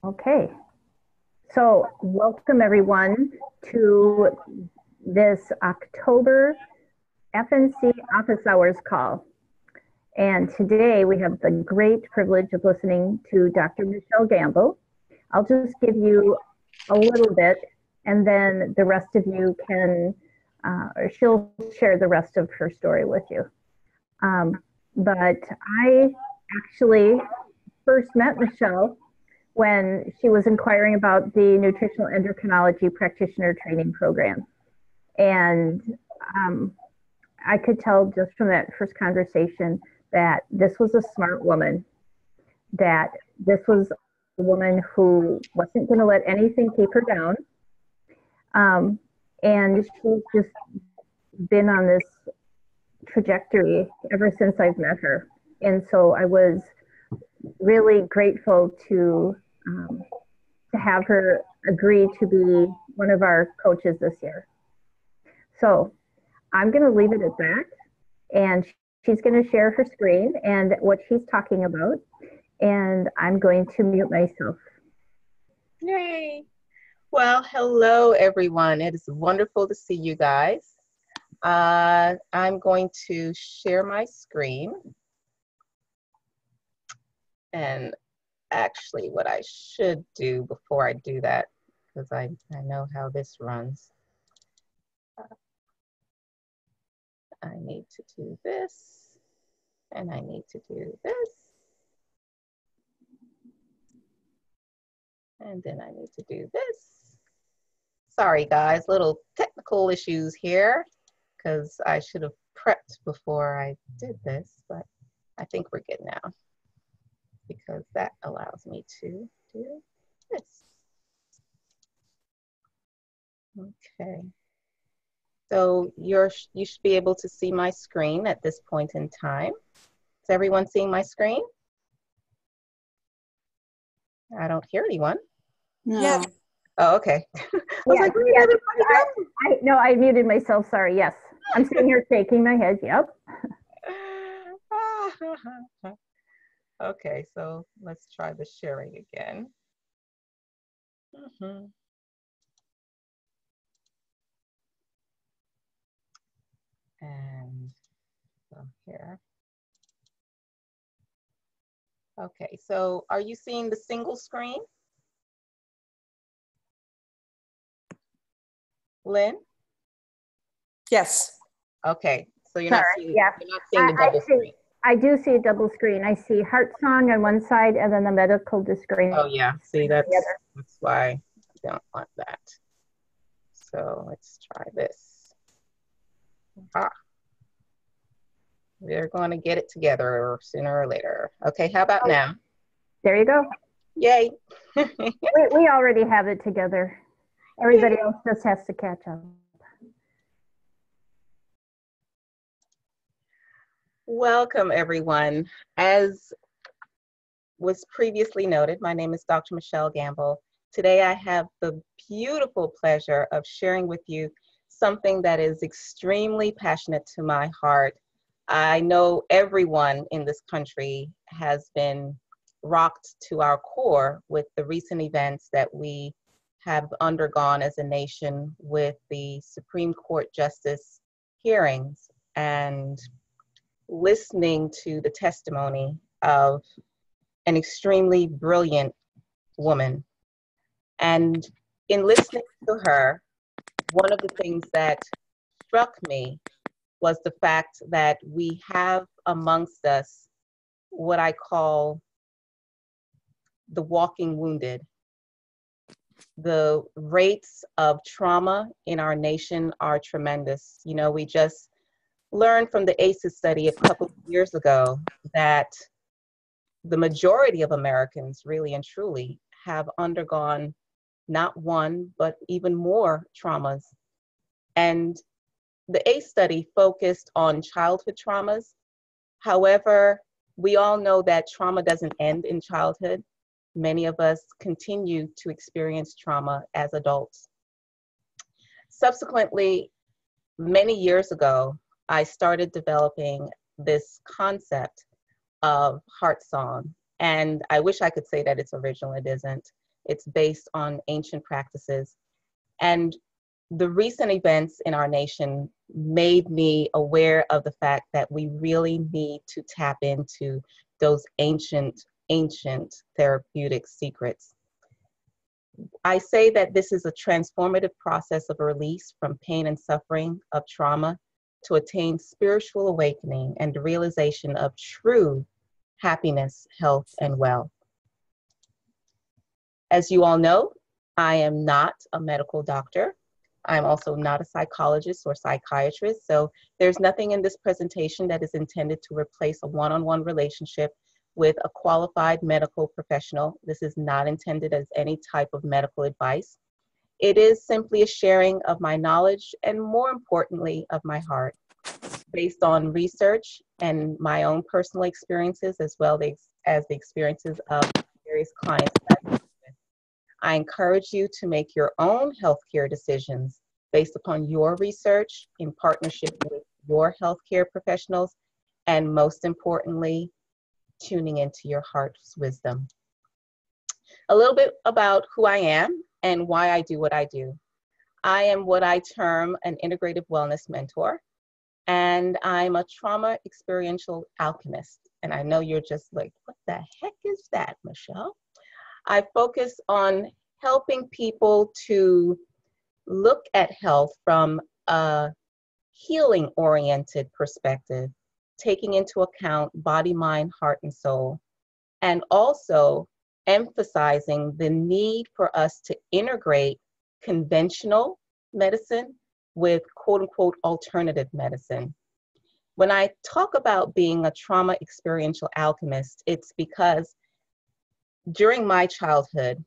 Okay, so welcome everyone to this October FNC office hours call. And today we have the great privilege of listening to Dr. Michelle Gamble. I'll just give you a little bit and then the rest of you can, or she'll share the rest of her story with you. But I actually first met Michelle when she was inquiring about the nutritional endocrinology practitioner training program. And I could tell just from that first conversation that this was a smart woman, that this was a woman who wasn't going to let anything keep her down. And she's just been on this trajectory ever since I've met her. And so I was really grateful to have her agree to be one of our coaches this year. So I'm going to leave it at that. And she's going to share her screen and what she's talking about. And I'm going to mute myself. Yay. Well, hello, everyone. It is wonderful to see you guys. I'm going to share my screen. And actually, what I should do before I do that, because I know how this runs. I need to do this, and I need to do this. And then I need to do this. Sorry, guys, little technical issues here, because I should have prepped before I did this, but I think we're good now, because that allows me to do this. Okay. So you should be able to see my screen at this point in time. Is everyone seeing my screen? I don't hear anyone. No. Yeah. Oh, okay. I muted myself. Sorry. Yes. I'm sitting here shaking my head. Yep. Okay, so let's try the sharing again. And so here. Okay, so are you seeing the single screen? Lynn? Yes. Okay, so you're not seeing, Yeah. you're not seeing the double screen. I do see a double screen. I see HeartSong on one side and then the medical screen. Oh yeah, see that's why I don't want that. So let's try this. We're going to get it together sooner or later. Okay, how about now? There you go. Yay. we already have it together. Everybody else just has to catch up. Welcome, everyone. As was previously noted, my name is Dr. Michelle Gamble. Today, I have the beautiful pleasure of sharing with you something that is extremely passionate to my heart. I know everyone in this country has been rocked to our core with the recent events that we have undergone as a nation with the Supreme Court Justice hearings and listening to the testimony of an extremely brilliant woman. And in listening to her, one of the things that struck me was the fact that we have amongst us what I call the walking wounded. The rates of trauma in our nation are tremendous. You know, we just learned from the ACEs study a couple of years ago that the majority of Americans really and truly have undergone not one, but even more traumas. And the ACE study focused on childhood traumas. However, we all know that trauma doesn't end in childhood. Many of us continue to experience trauma as adults. Subsequently, many years ago, I started developing this concept of heart song. And I wish I could say that it's original, it isn't. It's based on ancient practices. And the recent events in our nation made me aware of the fact that we really need to tap into those ancient therapeutic secrets. I say that this is a transformative process of release from pain and suffering of trauma to attain spiritual awakening and the realization of true happiness, health, and wealth. As you all know, I am not a medical doctor. I'm also not a psychologist or psychiatrist. So there's nothing in this presentation that is intended to replace a one-on-one relationship with a qualified medical professional. This is not intended as any type of medical advice. It is simply a sharing of my knowledge and, more importantly, of my heart, based on research and my own personal experiences, as well as the experiences of various clients that I work with. I encourage you to make your own healthcare decisions based upon your research in partnership with your healthcare professionals, and most importantly, tuning into your heart's wisdom. A little bit about who I am and why I do what I do. I am what I term an integrative wellness mentor, and I'm a trauma experiential alchemist. And I know you're just like, what the heck is that, Michelle? I focus on helping people to look at health from a healing-oriented perspective, taking into account body, mind, heart, and soul, and also emphasizing the need for us to integrate conventional medicine with quote-unquote alternative medicine. When I talk about being a trauma experiential alchemist, it's because during my childhood,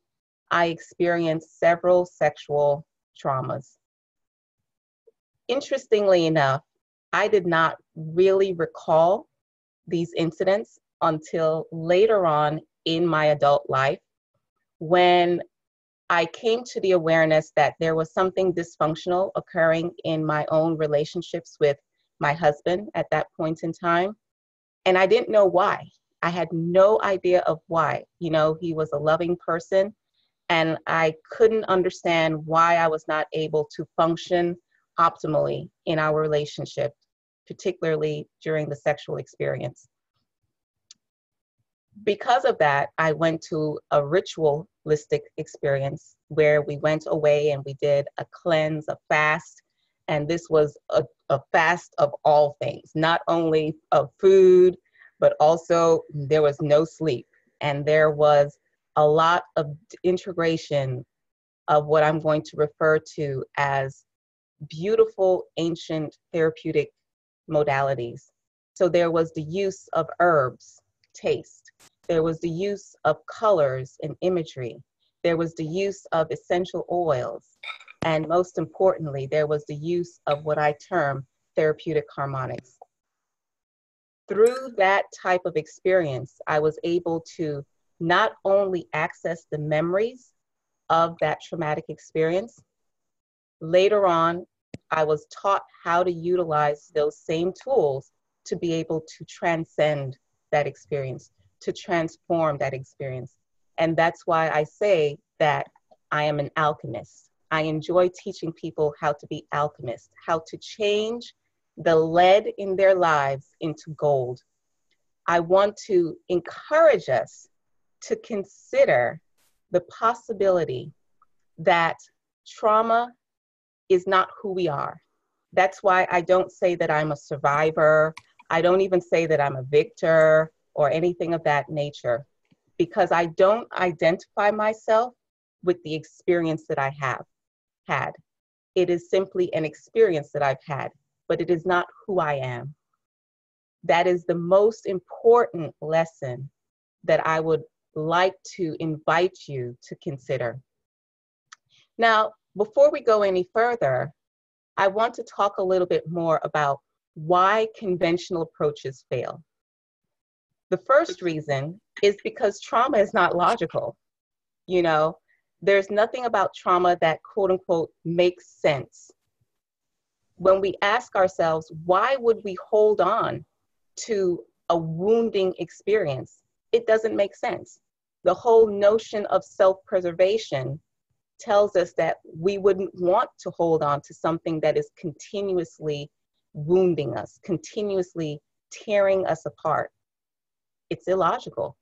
I experienced several sexual traumas. Interestingly enough, I did not really recall these incidents until later on in my adult life, when I came to the awareness that there was something dysfunctional occurring in my own relationships with my husband at that point in time. And I didn't know why. I had no idea of why. You know, he was a loving person, and I couldn't understand why I was not able to function optimally in our relationship, particularly during the sexual experience. Because of that, I went to a ritualistic experience where we went away and we did a cleanse, a fast. And this was a fast of all things, not only of food, but also there was no sleep. And there was a lot of integration of what I'm going to refer to as beautiful ancient therapeutic modalities. So there was the use of herbs, taste. There was the use of colors and imagery. There was the use of essential oils. And most importantly, there was the use of what I term therapeutic harmonics. Through that type of experience, I was able to not only access the memories of that traumatic experience. Later on, I was taught how to utilize those same tools to be able to transcend that experience, to transform that experience. And that's why I say that I am an alchemist. I enjoy teaching people how to be alchemists, how to change the lead in their lives into gold. I want to encourage us to consider the possibility that trauma is not who we are. That's why I don't say that I'm a survivor. I don't even say that I'm a victor or anything of that nature, because I don't identify myself with the experience that I have had. It is simply an experience that I've had, but it is not who I am. That is the most important lesson that I would like to invite you to consider. Now, before we go any further, I want to talk a little bit more about why conventional approaches fail. The first reason is because trauma is not logical. You know, there's nothing about trauma that quote unquote makes sense. When we ask ourselves, why would we hold on to a wounding experience? It doesn't make sense. The whole notion of self-preservation tells us that we wouldn't want to hold on to something that is continuously wounding us, continuously tearing us apart. It's illogical.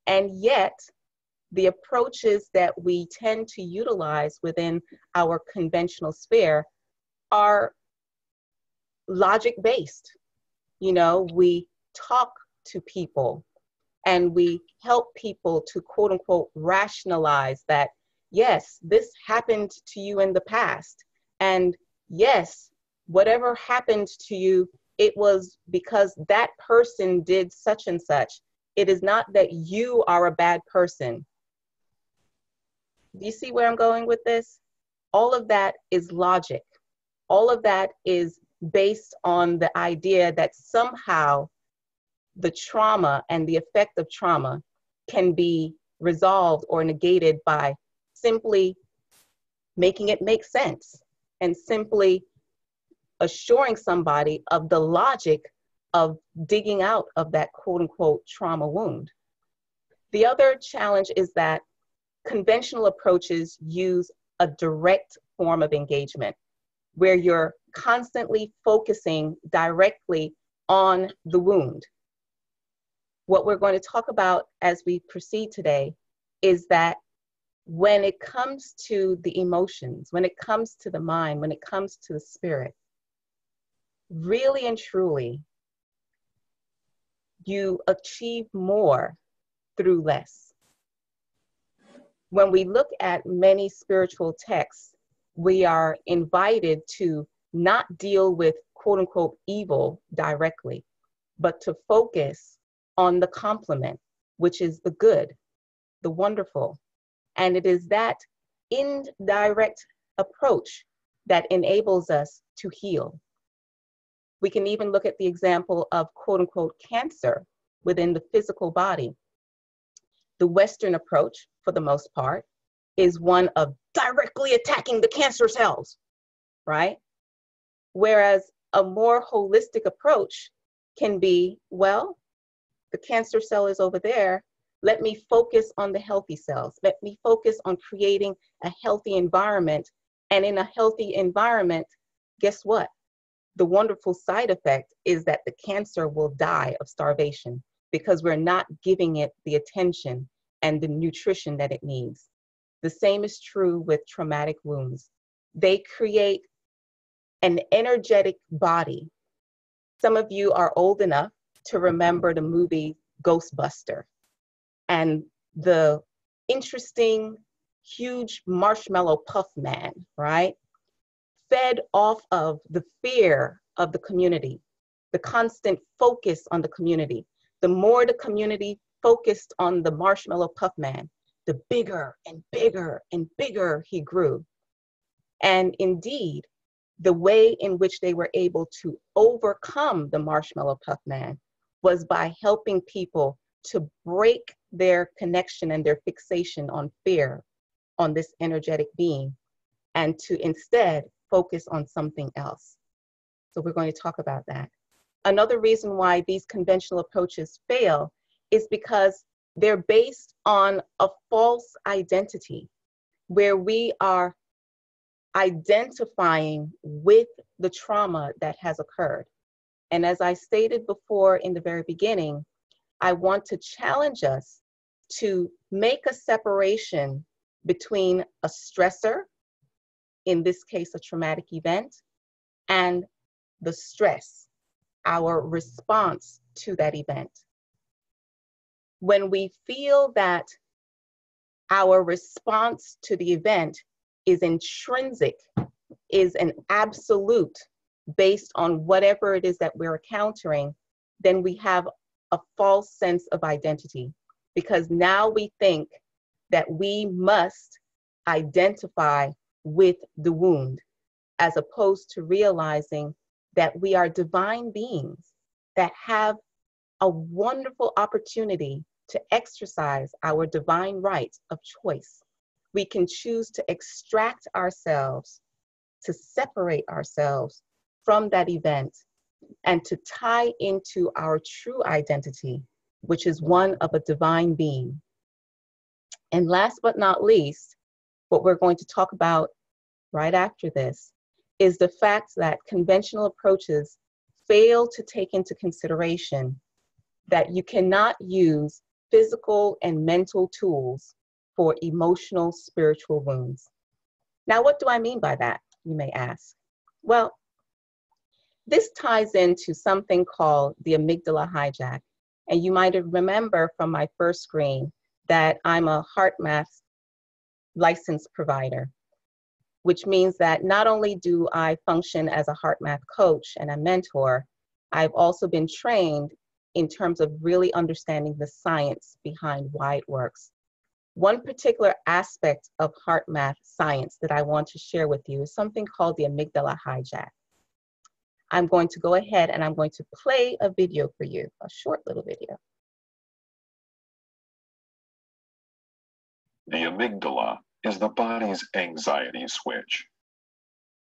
And yet, the approaches that we tend to utilize within our conventional sphere are logic-based. You know, we talk to people and we help people to quote unquote rationalize that, yes, this happened to you in the past. And yes, whatever happened to you, it was because that person did such and such. It is not that you are a bad person. Do you see where I'm going with this? All of that is logic. All of that is based on the idea that somehow the trauma and the effect of trauma can be resolved or negated by simply making it make sense and simply assuring somebody of the logic of digging out of that quote unquote trauma wound. The other challenge is that conventional approaches use a direct form of engagement where you're constantly focusing directly on the wound. What we're going to talk about as we proceed today is that when it comes to the emotions, when it comes to the mind, when it comes to the spirit, really and truly, you achieve more through less. When we look at many spiritual texts, we are invited to not deal with quote unquote evil directly, but to focus on the complement, which is the good, the wonderful. And it is that indirect approach that enables us to heal. We can even look at the example of quote unquote cancer within the physical body. The Western approach, for the most part, is one of directly attacking the cancer cells, right? Whereas a more holistic approach can be, well, the cancer cell is over there. Let me focus on the healthy cells. Let me focus on creating a healthy environment. And in a healthy environment, guess what? The wonderful side effect is that the cancer will die of starvation because we're not giving it the attention and the nutrition that it needs. The same is true with traumatic wounds. They create an energetic body. Some of you are old enough to remember the movie Ghostbuster and the interesting, huge marshmallow puff man, right? Fed off of the fear of the community, the constant focus on the community. The more the community focused on the marshmallow puff man, the bigger and bigger and bigger he grew. And indeed, the way in which they were able to overcome the marshmallow puff man was by helping people to break their connection and their fixation on fear, on this energetic being, and to instead focus on something else. So we're going to talk about that. Another reason why these conventional approaches fail is because they're based on a false identity where we are identifying with the trauma that has occurred. And as I stated before in the very beginning, I want to challenge us to make a separation between a stressor, in this case, a traumatic event, and the stress, our response to that event. When we feel that our response to the event is intrinsic, is an absolute based on whatever it is that we're encountering, then we have a false sense of identity, because now we think that we must identify with the wound, as opposed to realizing that we are divine beings that have a wonderful opportunity to exercise our divine right of choice. We can choose to extract ourselves, to separate ourselves from that event, and to tie into our true identity, which is one of a divine being. And last but not least, what we're going to talk about right after this is the fact that conventional approaches fail to take into consideration that you cannot use physical and mental tools for emotional, spiritual wounds. Now, what do I mean by that, you may ask? Well, this ties into something called the amygdala hijack. And you might remember from my first screen that I'm a HeartMath license provider, which means that not only do I function as a HeartMath coach and a mentor, I've also been trained in terms of really understanding the science behind why it works. One particular aspect of HeartMath science that I want to share with you is something called the amygdala hijack. I'm going to go ahead and I'm going to play a video for you, a short little video. The amygdala is the body's anxiety switch.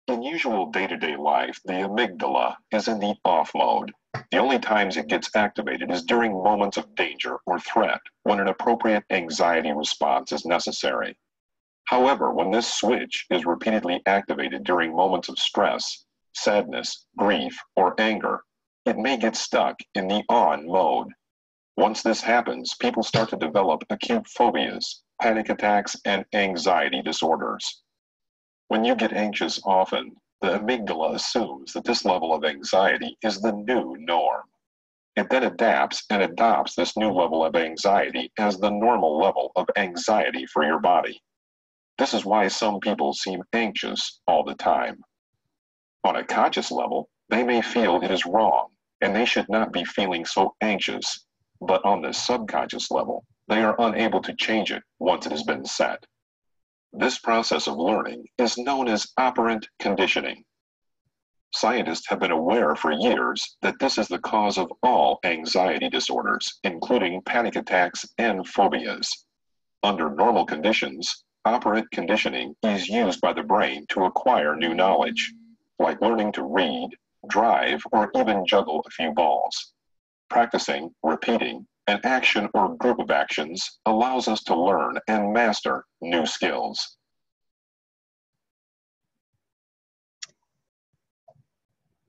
In usual day-to-day life, the amygdala is in the off mode. The only times it gets activated is during moments of danger or threat, when an appropriate anxiety response is necessary. However, when this switch is repeatedly activated during moments of stress, sadness, grief, or anger, it may get stuck in the on mode. Once this happens, people start to develop acute phobias, panic attacks, and anxiety disorders. When you get anxious often, the amygdala assumes that this level of anxiety is the new norm. It then adapts and adopts this new level of anxiety as the normal level of anxiety for your body. This is why some people seem anxious all the time. On a conscious level, they may feel it is wrong, and they should not be feeling so anxious. But on the subconscious level, they are unable to change it once it has been set. This process of learning is known as operant conditioning. Scientists have been aware for years that this is the cause of all anxiety disorders, including panic attacks and phobias. Under normal conditions, operant conditioning is used by the brain to acquire new knowledge, like learning to read, drive, or even juggle a few balls. Practicing, repeating, an action or group of actions allows us to learn and master new skills.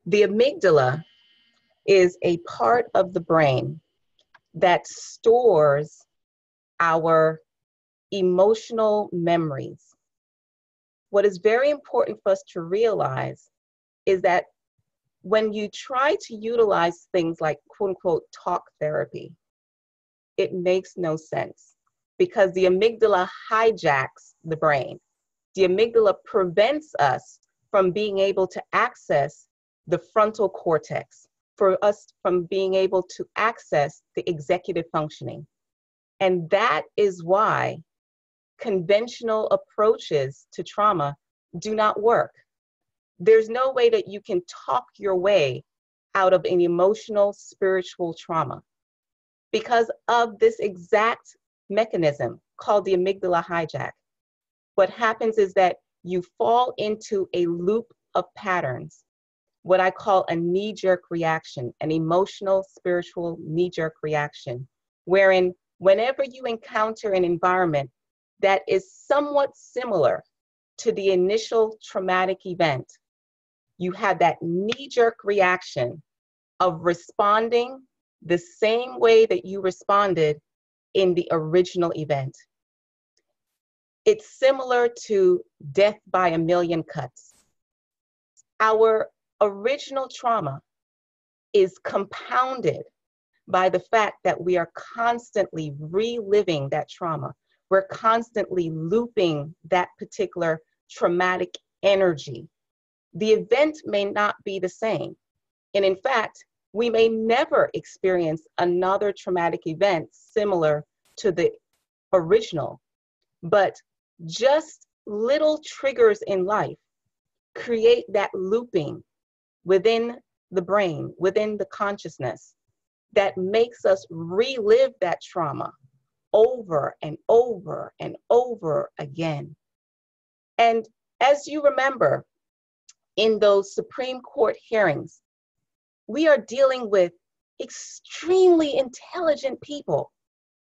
The amygdala is a part of the brain that stores our emotional memories. What is very important for us to realize is that when you try to utilize things like quote unquote talk therapy, it makes no sense because the amygdala hijacks the brain. The amygdala prevents us from being able to access the frontal cortex, for us from being able to access the executive functioning. And that is why conventional approaches to trauma do not work. There's no way that you can talk your way out of an emotional, spiritual trauma because of this exact mechanism called the amygdala hijack. What happens is that you fall into a loop of patterns, what I call a knee-jerk reaction, an emotional, spiritual knee-jerk reaction, wherein whenever you encounter an environment that is somewhat similar to the initial traumatic event, you have that knee-jerk reaction of responding the same way that you responded in the original event. It's similar to death by a million cuts. Our original trauma is compounded by the fact that we are constantly reliving that trauma. We're constantly looping that particular traumatic energy. The event may not be the same. And in fact, we may never experience another traumatic event similar to the original, but just little triggers in life create that looping within the brain, within the consciousness, that makes us relive that trauma over and over and over again. And as you remember, in those Supreme Court hearings, we are dealing with extremely intelligent people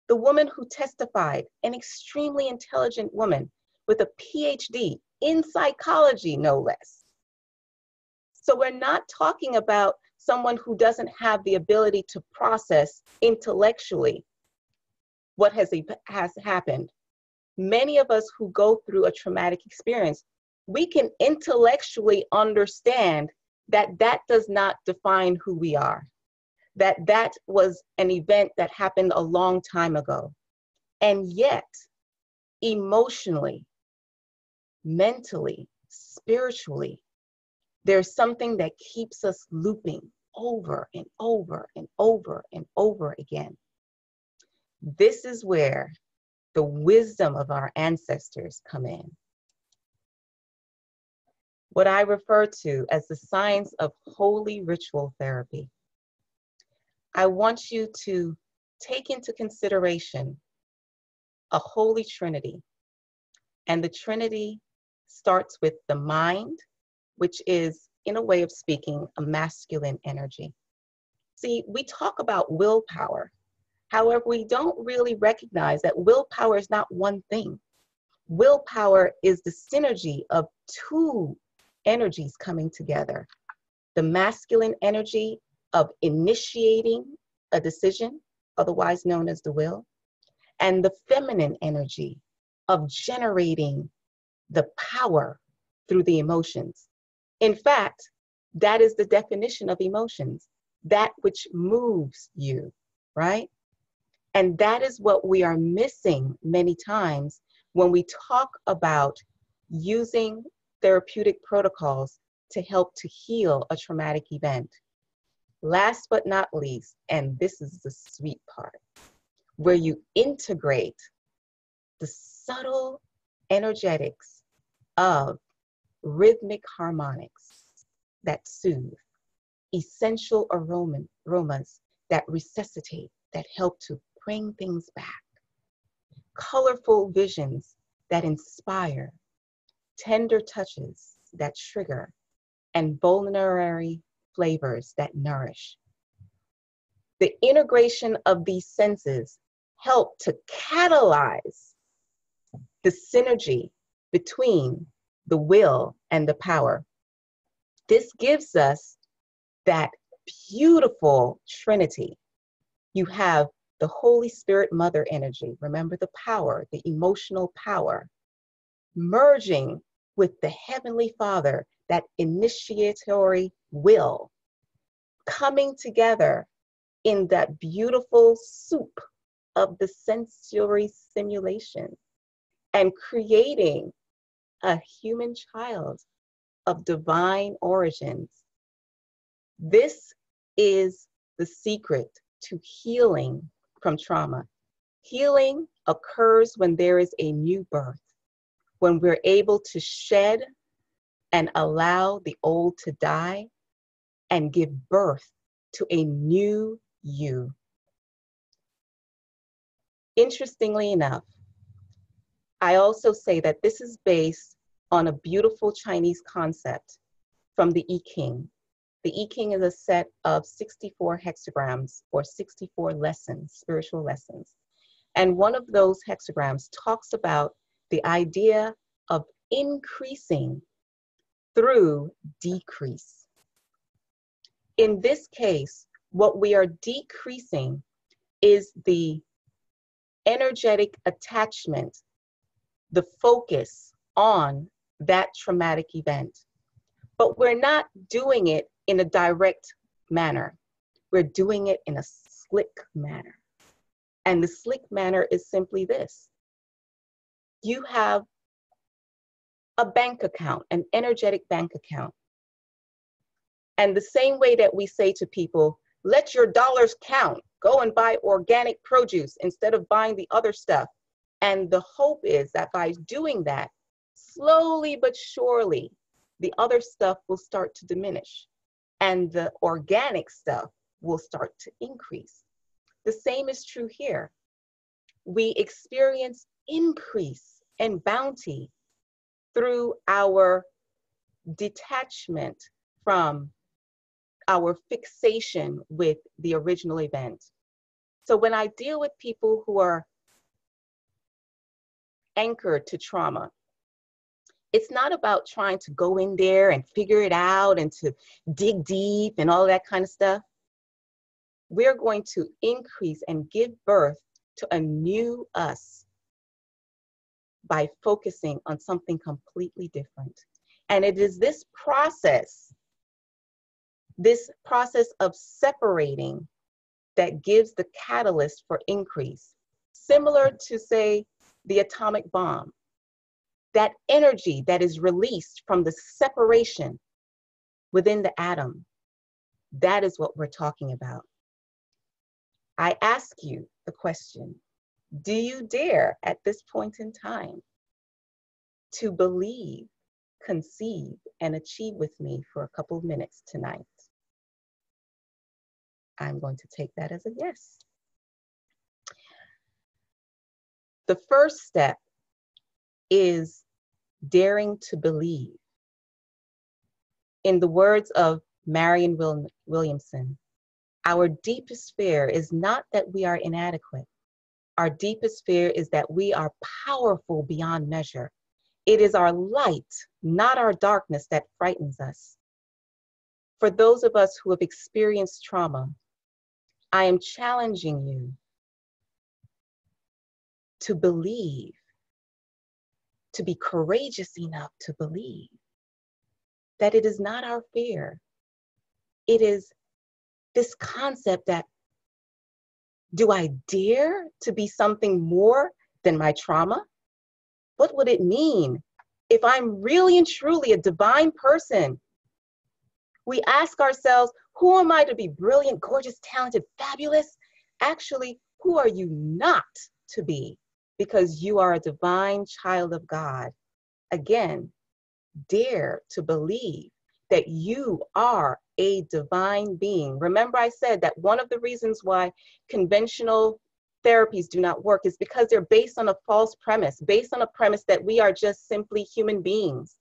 The woman who testified, an extremely intelligent woman with a PhD in psychology, no less. So we're not talking about someone who doesn't have the ability to process intellectually what has happened. Many of us who go through a traumatic experience, we can intellectually understand that that does not define who we are, that that was an event that happened a long time ago. And yet, emotionally, mentally, spiritually, there's something that keeps us looping over and over and over and over again. This is where the wisdom of our ancestors come in. What I refer to as the science of holy ritual therapy. I want you to take into consideration a holy trinity. And the trinity starts with the mind, which is, in a way of speaking, a masculine energy. See, we talk about willpower. However, we don't really recognize that willpower is not one thing. Willpower is the synergy of two energies coming together. The masculine energy of initiating a decision, otherwise known as the will, and the feminine energy of generating the power through the emotions. In fact, that is the definition of emotions, that which moves you, right? And that is what we are missing many times when we talk about using therapeutic protocols to help to heal a traumatic event. Last but not least, and this is the sweet part, where you integrate the subtle energetics of rhythmic harmonics that soothe, essential aromas that resuscitate, that help to bring things back, colorful visions that inspire, tender touches that trigger, and vulnerary flavors that nourish. The integration of these senses help to catalyze the synergy between the will and the power. This gives us that beautiful trinity. You have the Holy Spirit Mother energy, remember the power, the emotional power, merging with the Heavenly Father, that initiatory will, coming together in that beautiful soup of the sensory stimulation and creating a human child of divine origins. This is the secret to healing from trauma. Healing occurs when there is a new birth, when we're able to shed and allow the old to die and give birth to a new you. Interestingly enough, I also say that this is based on a beautiful Chinese concept from the I Ching. The I Ching is a set of 64 hexagrams or 64 lessons, spiritual lessons. And one of those hexagrams talks about the idea of increasing through decrease. In this case, what we are decreasing is the energetic attachment, the focus on that traumatic event. But we're not doing it in a direct manner. We're doing it in a slick manner. And the slick manner is simply this. You have a bank account, an energetic bank account. And the same way that we say to people, let your dollars count, go and buy organic produce instead of buying the other stuff. And the hope is that by doing that, slowly but surely, the other stuff will start to diminish and the organic stuff will start to increase. The same is true here. We experience increase and bounty through our detachment from our fixation with the original event. So when I deal with people who are anchored to trauma, it's not about trying to go in there and figure it out and to dig deep and all that kind of stuff. We're going to increase and give birth to a new us by focusing on something completely different. And it is this process of separating that gives the catalyst for increase. Similar to, say, the atomic bomb. That energy that is released from the separation within the atom, that is what we're talking about. I ask you the question, do you dare at this point in time to believe, conceive, and achieve with me for a couple of minutes tonight? I'm going to take that as a yes. The first step is daring to believe. In the words of Marion Williamson, our deepest fear is not that we are inadequate. Our deepest fear is that we are powerful beyond measure. It is our light, not our darkness, that frightens us. For those of us who have experienced trauma, I am challenging you to believe, to be courageous enough to believe that it is not our fear. It is this concept that, do I dare to be something more than my trauma? What would it mean if I'm really and truly a divine person? We ask ourselves, who am I to be brilliant, gorgeous, talented, fabulous? Actually, who are you not to be? Because you are a divine child of God. Again, dare to believe that you are a divine being. Remember, I said that one of the reasons why conventional therapies do not work is because they're based on a false premise, based on a premise that we are just simply human beings.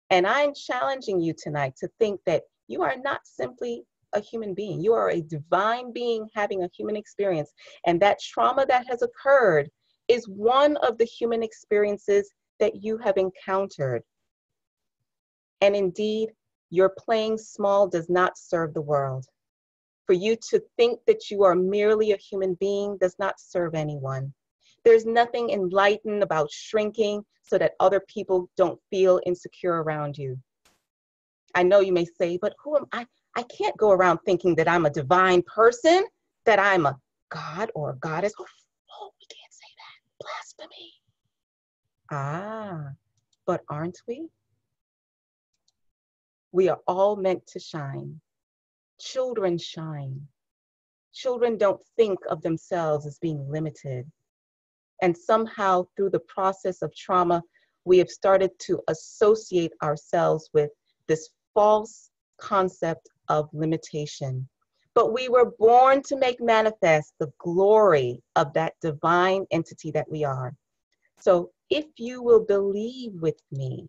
And I'm challenging you tonight to think that you are not simply a human being. You are a divine being having a human experience. And that trauma that has occurred is one of the human experiences that you have encountered. And indeed, your playing small does not serve the world. For you to think that you are merely a human being does not serve anyone. There's nothing enlightened about shrinking so that other people don't feel insecure around you. I know you may say, but who am I? I can't go around thinking that I'm a divine person, that I'm a god or a goddess. Oh, we can't say that. Blasphemy. Ah, but aren't we? We are all meant to shine. Children shine. Children don't think of themselves as being limited. And somehow through the process of trauma, we have started to associate ourselves with this false concept of limitation. But we were born to make manifest the glory of that divine entity that we are. So if you will believe with me,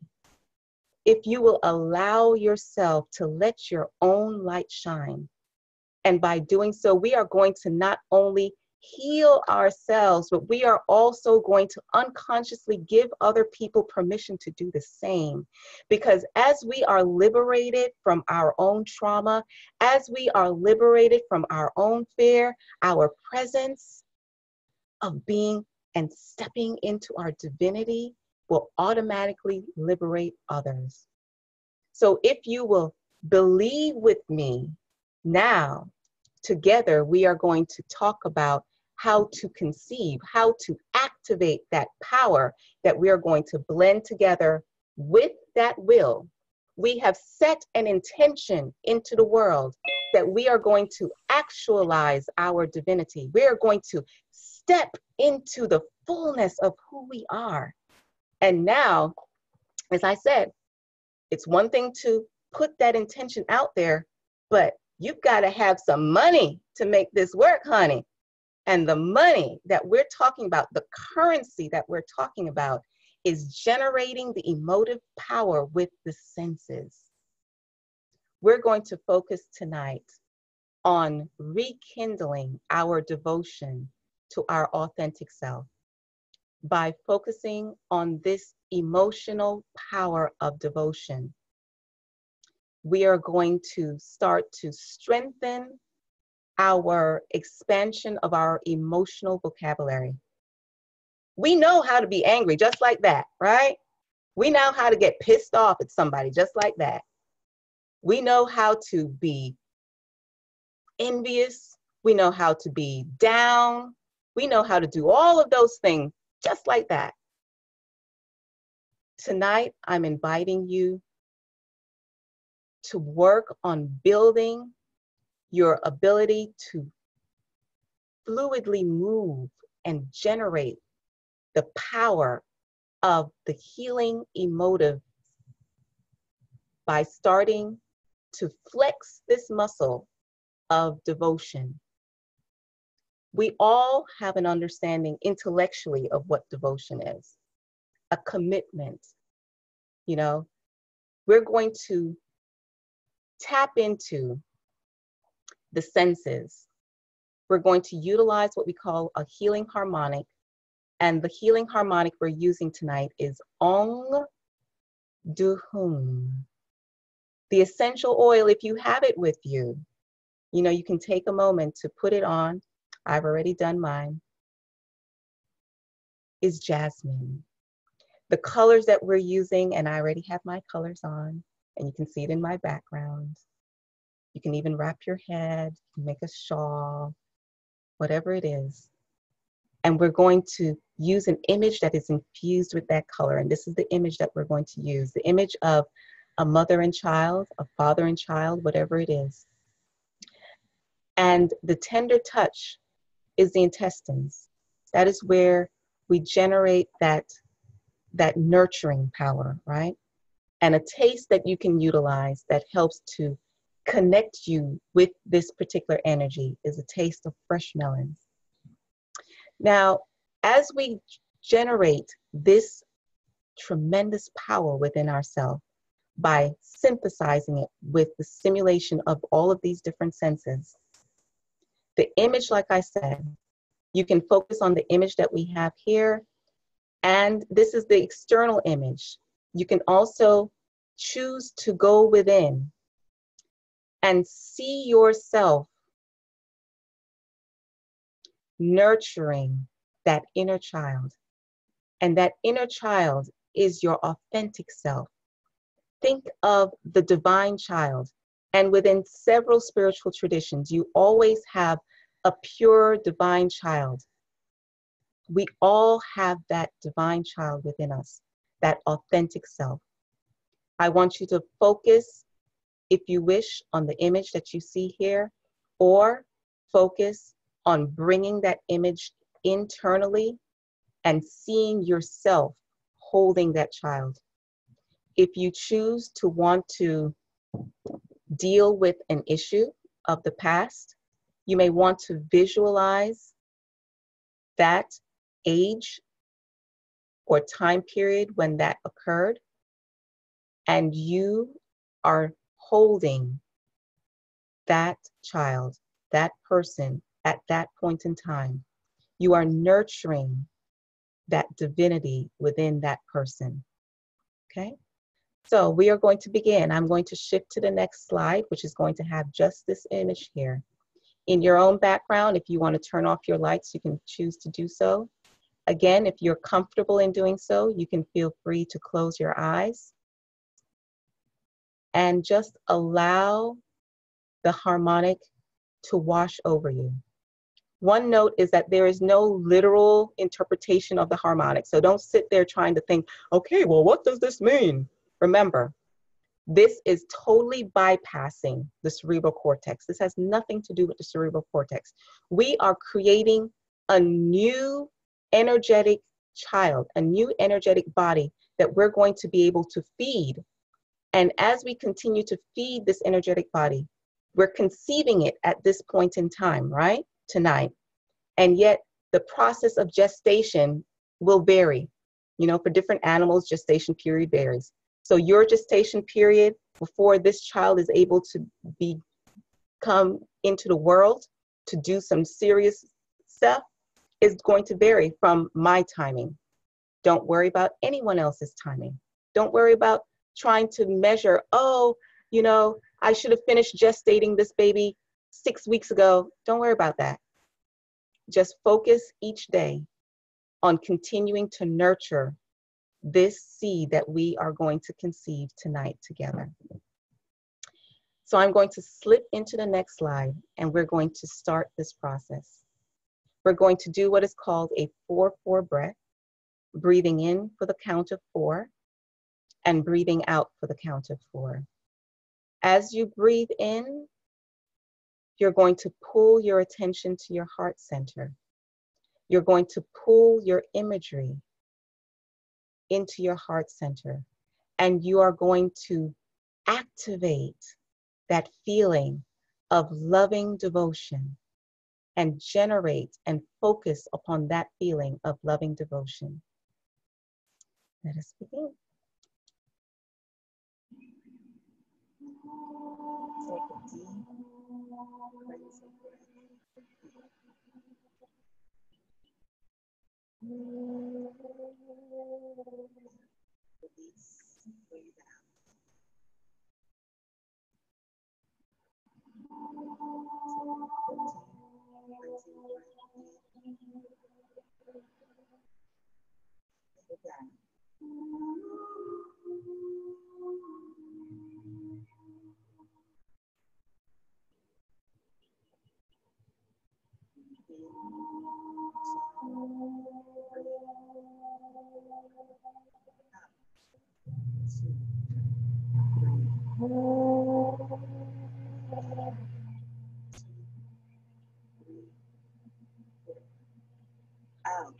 if you will allow yourself to let your own light shine, and by doing so, we are going to not only heal ourselves, but we are also going to unconsciously give other people permission to do the same. Because as we are liberated from our own trauma, as we are liberated from our own fear, our presence of being and stepping into our divinity will automatically liberate others. So if you will believe with me now, together we are going to talk about how to conceive, how to activate that power that we are going to blend together with that will. We have set an intention into the world that we are going to actualize our divinity. We are going to step into the fullness of who we are. And now, as I said, it's one thing to put that intention out there, but you've got to have some money to make this work, honey. And the money that we're talking about, the currency that we're talking about, is generating the emotive power with the senses. We're going to focus tonight on rekindling our devotion to our authentic self by focusing on this emotional power of devotion. We are going to start to strengthen our expansion of our emotional vocabulary. We know how to be angry just like that, right? We know how to get pissed off at somebody just like that. We know how to be envious. We know how to be down. We know how to do all of those things just like that. Tonight, I'm inviting you to work on building your ability to fluidly move and generate the power of the healing emotive by starting to flex this muscle of devotion. We all have an understanding intellectually of what devotion is, a commitment. You know, we're going to tap into the senses. We're going to utilize what we call a healing harmonic. And the healing harmonic we're using tonight is Ong Duhum. The essential oil, if you have it with you, you know, you can take a moment to put it on. I've already done mine. Is jasmine. The colors that we're using, and I already have my colors on, and you can see it in my background. You can even wrap your head, make a shawl, whatever it is. And we're going to use an image that is infused with that color. And this is the image that we're going to use. The image of a mother and child, a father and child, whatever it is. And the tender touch is the intestines. That is where we generate that nurturing power, right? And a taste that you can utilize that helps to connect you with this particular energy is a taste of fresh melons. Now, as we generate this tremendous power within ourselves by synthesizing it with the simulation of all of these different senses, the image, like I said, you can focus on the image that we have here, and this is the external image. You can also choose to go within and see yourself nurturing that inner child. And that inner child is your authentic self. Think of the divine child. And within several spiritual traditions, you always have a pure divine child. We all have that divine child within us, that authentic self. I want you to focus, if you wish, on the image that you see here, or focus on bringing that image internally and seeing yourself holding that child. If you choose to want to deal with an issue of the past, you may want to visualize that age or time period when that occurred, and you are holding that child, that person at that point in time. You are nurturing that divinity within that person. Okay? So we are going to begin. I'm going to shift to the next slide, which is going to have just this image here. In your own background, if you want to turn off your lights, you can choose to do so. Again, if you're comfortable in doing so, you can feel free to close your eyes and just allow the harmonic to wash over you. One note is that there is no literal interpretation of the harmonic. So don't sit there trying to think, okay, well, what does this mean? Remember, this is totally bypassing the cerebral cortex. This has nothing to do with the cerebral cortex. We are creating a new energetic child, a new energetic body that we're going to be able to feed. And as we continue to feed this energetic body, we're conceiving it at this point in time, right? Tonight. And yet the process of gestation will vary. You know, for different animals, gestation period varies. So your gestation period before this child is able to become into the world to do some serious stuff is going to vary from my timing. Don't worry about anyone else's timing. Don't worry about trying to measure, oh, you know, I should have finished gestating this baby 6 weeks ago. Don't worry about that. Just focus each day on continuing to nurture this seed that we are going to conceive tonight together. So I'm going to slip into the next slide, and we're going to start this process. We're going to do what is called a 4-4 breath, breathing in for the count of 4 and breathing out for the count of 4. As you breathe in, you're going to pull your attention to your heart center. You're going to pull your imagery into your heart center, and you are going to activate that feeling of loving devotion and generate and focus upon that feeling of loving devotion. Let us begin. Take a deep cleansing breath. Release, breathe out. Out.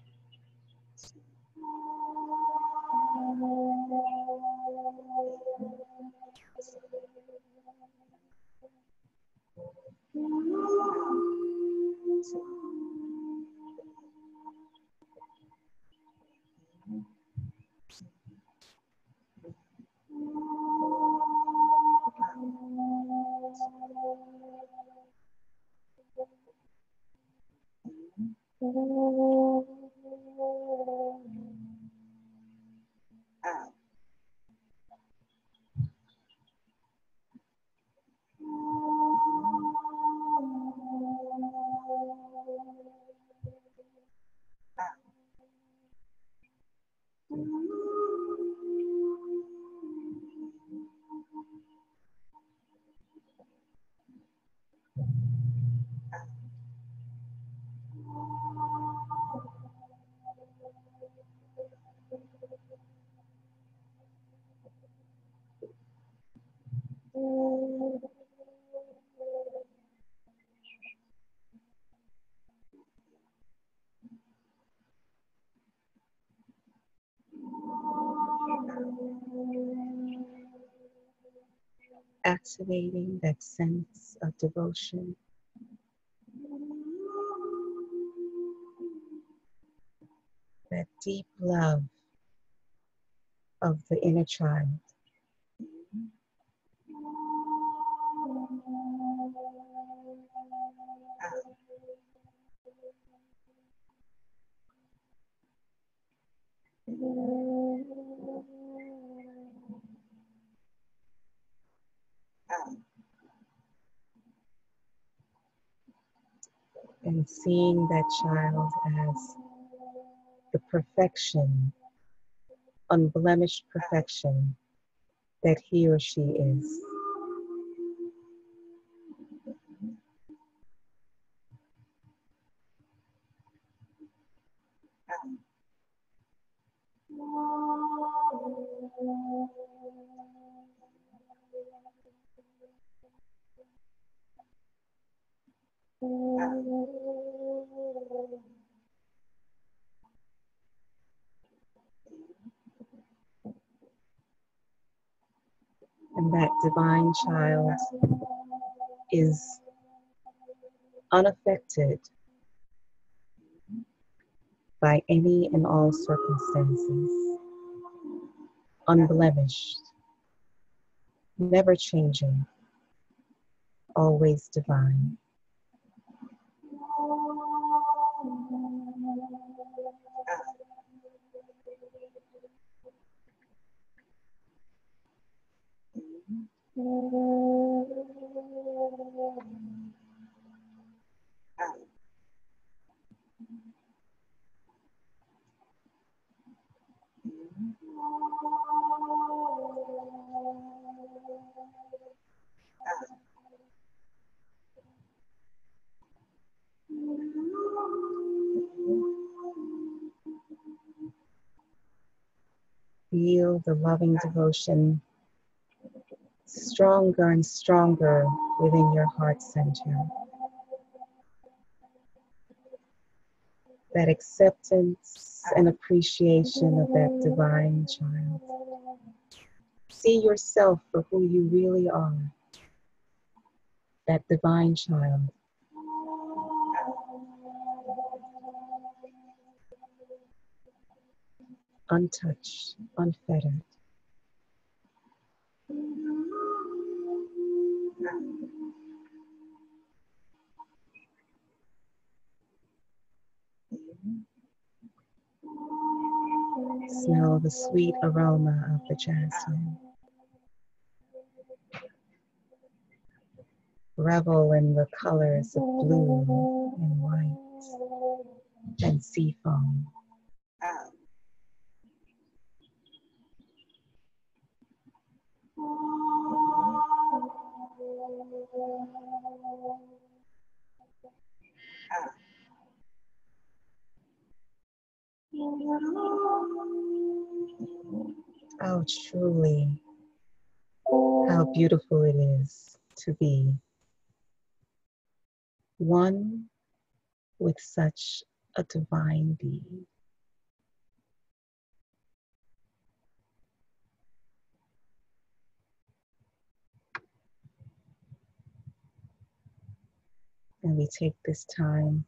Out. Activating that sense of devotion. That deep love of the inner child. And seeing that child as the perfection, unblemished perfection that he or she is. And that divine child is unaffected by any and all circumstances, unblemished, never changing, always divine. Feel the loving devotion stronger and stronger within your heart center. That acceptance and appreciation of that divine child. See yourself for who you really are, that divine child. Untouched, unfettered. Smell the sweet aroma of the jasmine. Revel in the colors of blue and white and sea foam. Oh, truly, how beautiful it is to be one with such a divine being. And we take this time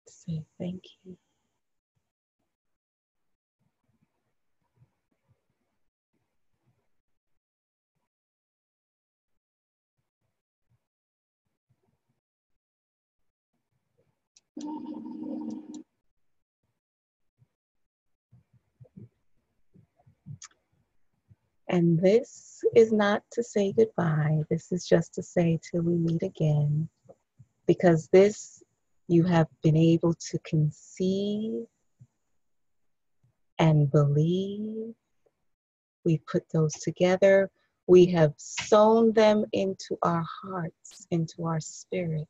to say thank you. And this is not to say goodbye. This is just to say till we meet again, because this you have been able to conceive and believe. We put those together. We have sown them into our hearts, into our spirits.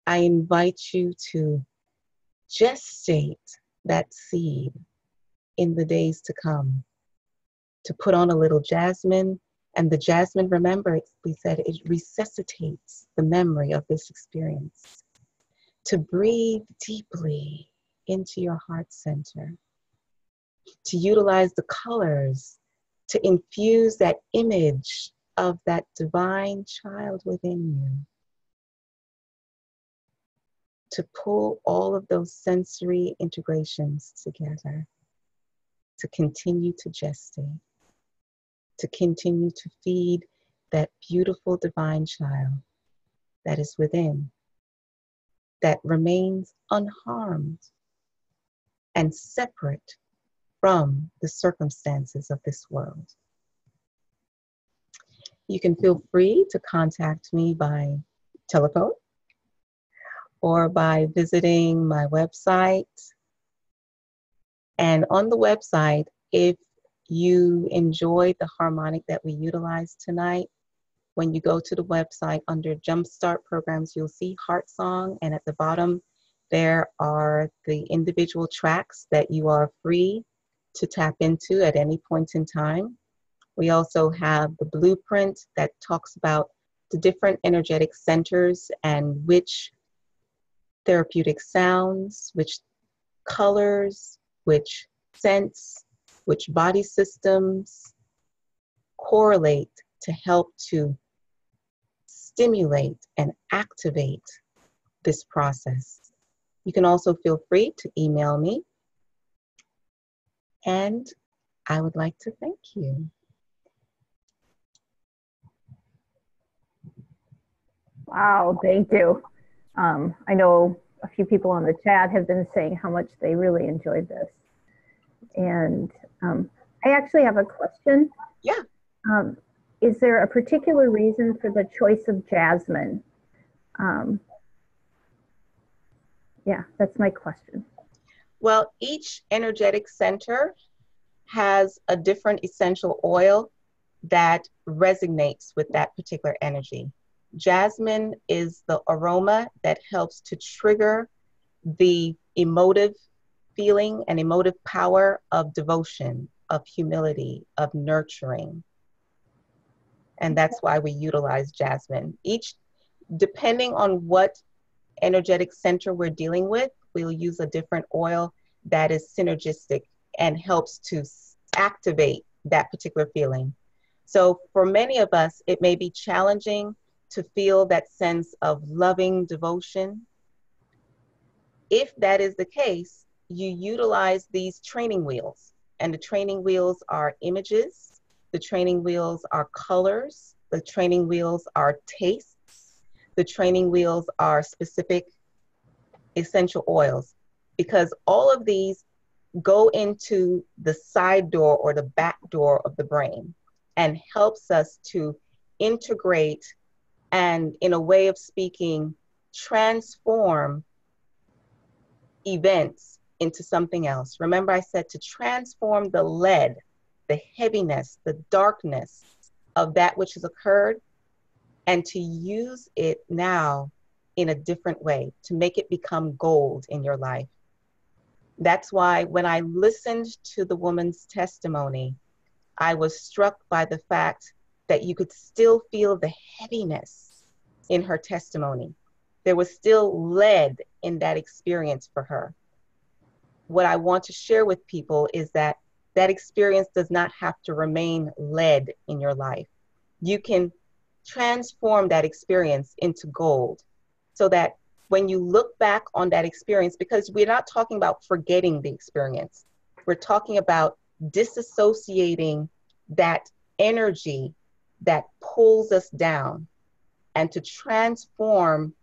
I invite you to gestate that seed in the days to come, to put on a little jasmine. And the jasmine, remember, we said it resuscitates the memory of this experience. To breathe deeply into your heart center, to utilize the colors, to infuse that image of that divine child within you, to pull all of those sensory integrations together, to continue to gestate, to continue to feed that beautiful divine child that is within, that remains unharmed and separate from the circumstances of this world. You can feel free to contact me by telephone or by visiting my website. And on the website, if you enjoyed the harmonic that we utilized tonight, when you go to the website under Jumpstart Programs, you'll see Heart Song, and at the bottom there are the individual tracks that you are free to tap into at any point in time. We also have the blueprint that talks about the different energetic centers and which therapeutic sounds, which colors, which scents, which body systems correlate to help to stimulate and activate this process. You can also feel free to email me, and I would like to thank you. Wow, thank you. I know a few people on the chat have been saying how much they really enjoyed this. And I actually have a question. Yeah. Is there a particular reason for the choice of jasmine? Yeah, that's my question. Well, each energetic center has a different essential oil that resonates with that particular energy. Jasmine is the aroma that helps to trigger the emotive feeling and emotive power of devotion, of humility, of nurturing. And that's why we utilize jasmine. Each, depending on what energetic center we're dealing with, we'll use a different oil that is synergistic and helps to activate that particular feeling. So for many of us, it may be challenging to feel that sense of loving devotion. If that is the case, you utilize these training wheels, and the training wheels are images, the training wheels are colors, the training wheels are tastes, the training wheels are specific essential oils, because all of these go into the side door or the back door of the brain and helps us to integrate and, in a way of speaking, transform events into something else. Remember, I said to transform the lead, the heaviness, the darkness of that which has occurred, and to use it now in a different way, to make it become gold in your life. That's why when I listened to the woman's testimony, I was struck by the fact that you could still feel the heaviness in her testimony. There was still lead in that experience for her. What I want to share with people is that that experience does not have to remain lead in your life. You can transform that experience into gold, so that when you look back on that experience, because we're not talking about forgetting the experience, we're talking about disassociating that energy that pulls us down and to transform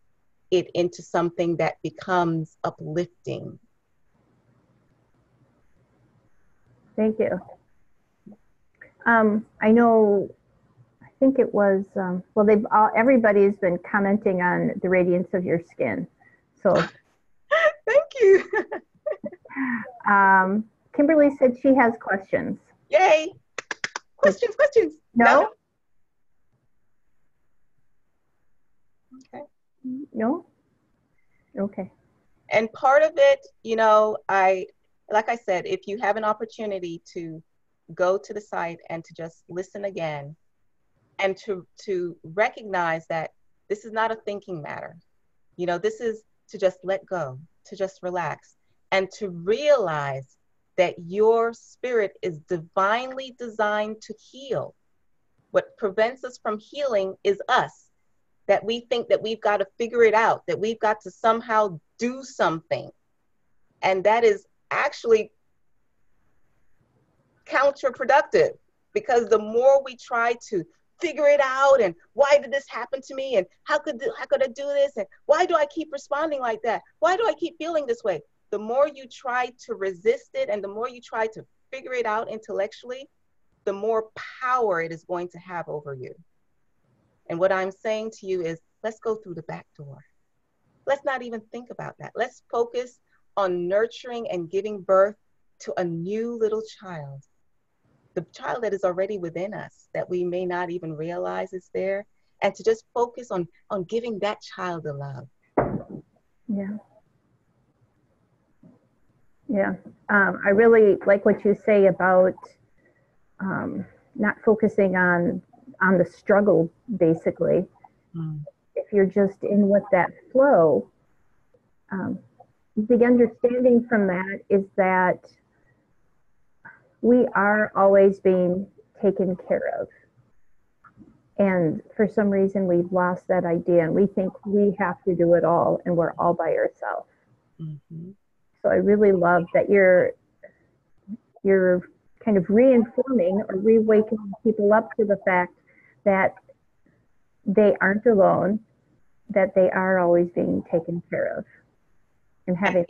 it into something that becomes uplifting. Thank you. I know, I think it was, well, everybody's been commenting on the radiance of your skin. So Thank you. Kimberly said she has questions. Yay. Questions. No? Okay. No? Okay. And part of it, like I said, if you have an opportunity to go to the site and to just listen again, and to recognize that this is not a thinking matter. This is to just let go, to just relax, and to realize that your spirit is divinely designed to heal. What prevents us from healing is us, that we think that we've got to figure it out, that we've got to somehow do something. And that is actually counterproductive, because the more we try to figure it out, and why did this happen to me, and how could I do this, and why do I keep responding like that, why do I keep feeling this way, the more you try to resist it and the more you try to figure it out intellectually, the more power it is going to have over you. And what I'm saying to you is, let's go through the back door. Let's not even think about that. Let's focus on nurturing and giving birth to a new little child, the child that is already within us, that we may not even realize is there, and to just focus on giving that child the love. Yeah. Yeah. I really like what you say about not focusing on the struggle, basically. If you're just in with that flow, the understanding from that is that we are always being taken care of. And for some reason, we've lost that idea, and we think we have to do it all, and we're all by ourselves. Mm-hmm. So I really love that you're kind of reinforming or reawakening people up to the fact that they aren't alone, that they are always being taken care of. And having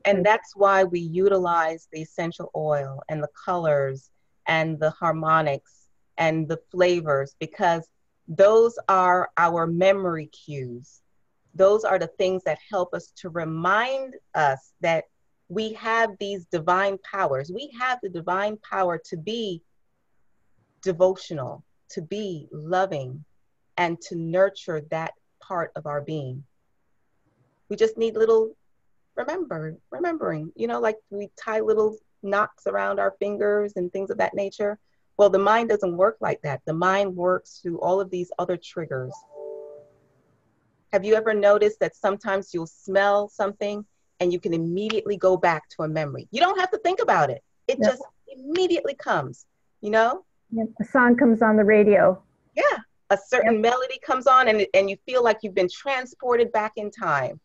and that's why we utilize the essential oil and the colors and the harmonics and the flavors, because those are our memory cues. Those are the things that help us to remind us that we have these divine powers. We have the divine power to be devotional, to be loving, and to nurture that part of our being. We just need little remembering, like we tie little knots around our fingers and things of that nature. Well, the mind doesn't work like that. The mind works through all of these other triggers. Have you ever noticed that sometimes you'll smell something and you can immediately go back to a memory? You don't have to think about it. It just immediately comes, A song comes on the radio. Yeah, a certain melody comes on and you feel like you've been transported back in time.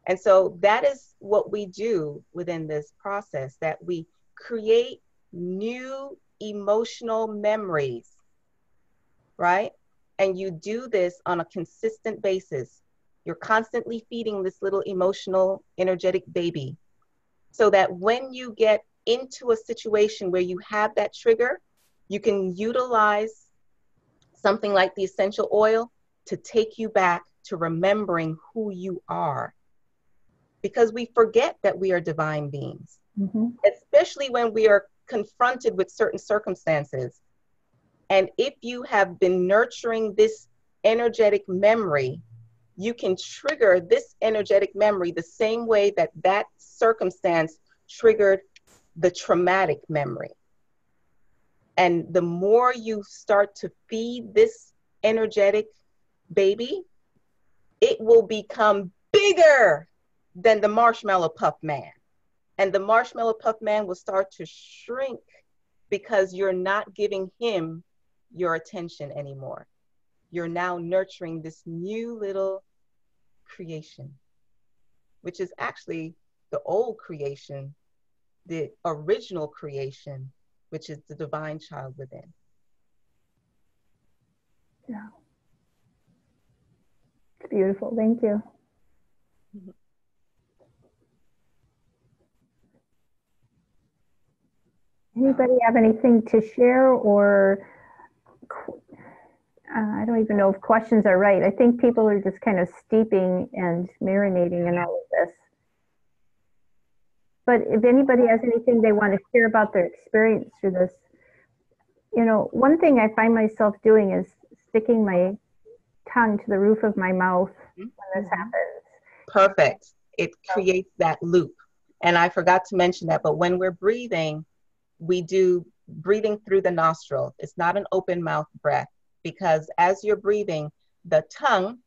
And so that is what we do within this process, that we create new emotional memories, right? And you do this on a consistent basis. You're constantly feeding this little emotional, energetic baby, so that when you get into a situation where you have that trigger, you can utilize something like the essential oil to take you back to remembering who you are. Because we forget that we are divine beings, especially when we are confronted with certain circumstances. And if you have been nurturing this energetic memory, you can trigger this energetic memory the same way that that circumstance triggered the traumatic memory. And the more you start to feed this energetic baby, it will become bigger than the marshmallow puff man. And the marshmallow puff man will start to shrink because you're not giving him your attention anymore. You're now nurturing this new little creation, which is actually the old creation, the original creation, which is the divine child within. Yeah. It's beautiful. Thank you. Anybody have anything to share, or I don't even know if questions are right. I think people are just kind of steeping and marinating in all of this. But if anybody has anything they want to share about their experience through this, one thing I find myself doing is sticking my tongue to the roof of my mouth when this happens. Perfect. It creates that loop. And I forgot to mention that, but when we're breathing, we do breathing through the nostril. It's not an open mouth breath, because as you're breathing, the tongue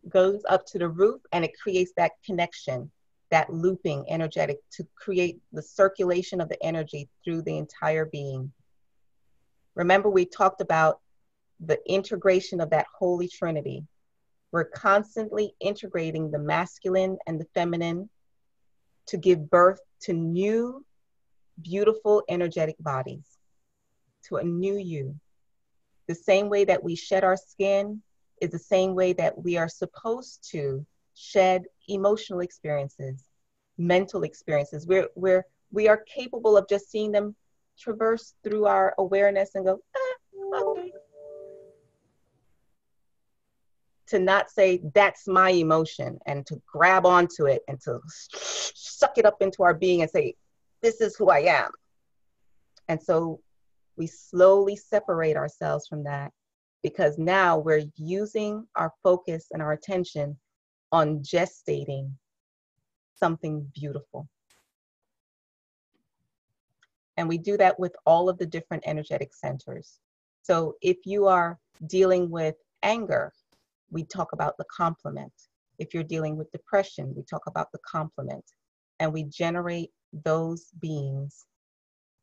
goes up to the roof and it creates that connection, that looping energetic, to create the circulation of the energy through the entire being. Remember, we talked about the integration of that Holy Trinity. We're constantly integrating the masculine and the feminine to give birth to new, beautiful, energetic bodies, to a new you. The same way that we shed our skin is the same way that we are supposed to shed emotional experiences, mental experiences. We are capable of just seeing them traverse through our awareness and go, okay. To not say, that's my emotion, and to grab onto it and to suck it up into our being and say, this is who I am. And so we slowly separate ourselves from that, because now we're using our focus and our attention on gestating something beautiful. And we do that with all of the different energetic centers. So if you are dealing with anger, we talk about the complement. If you're dealing with depression, we talk about the complement. And we generate those beings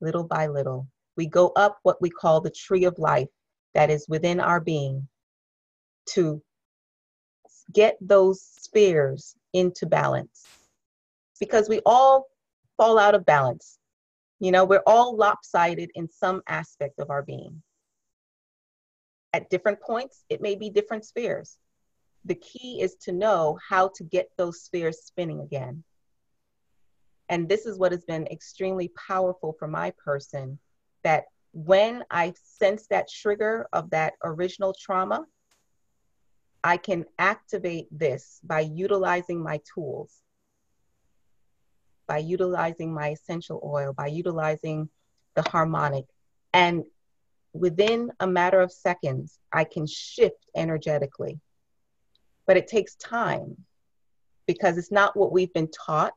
little by little. We go up what we call the tree of life that is within our being to get those spheres into balance. Because we all fall out of balance. We're all lopsided in some aspect of our being. At different points, it may be different spheres. The key is to know how to get those spheres spinning again. And this is what has been extremely powerful for my person, that when I sense that trigger of that original trauma, I can activate this by utilizing my tools, by utilizing my essential oil, by utilizing the harmonic. And within a matter of seconds, I can shift energetically. But it takes time because it's not what we've been taught.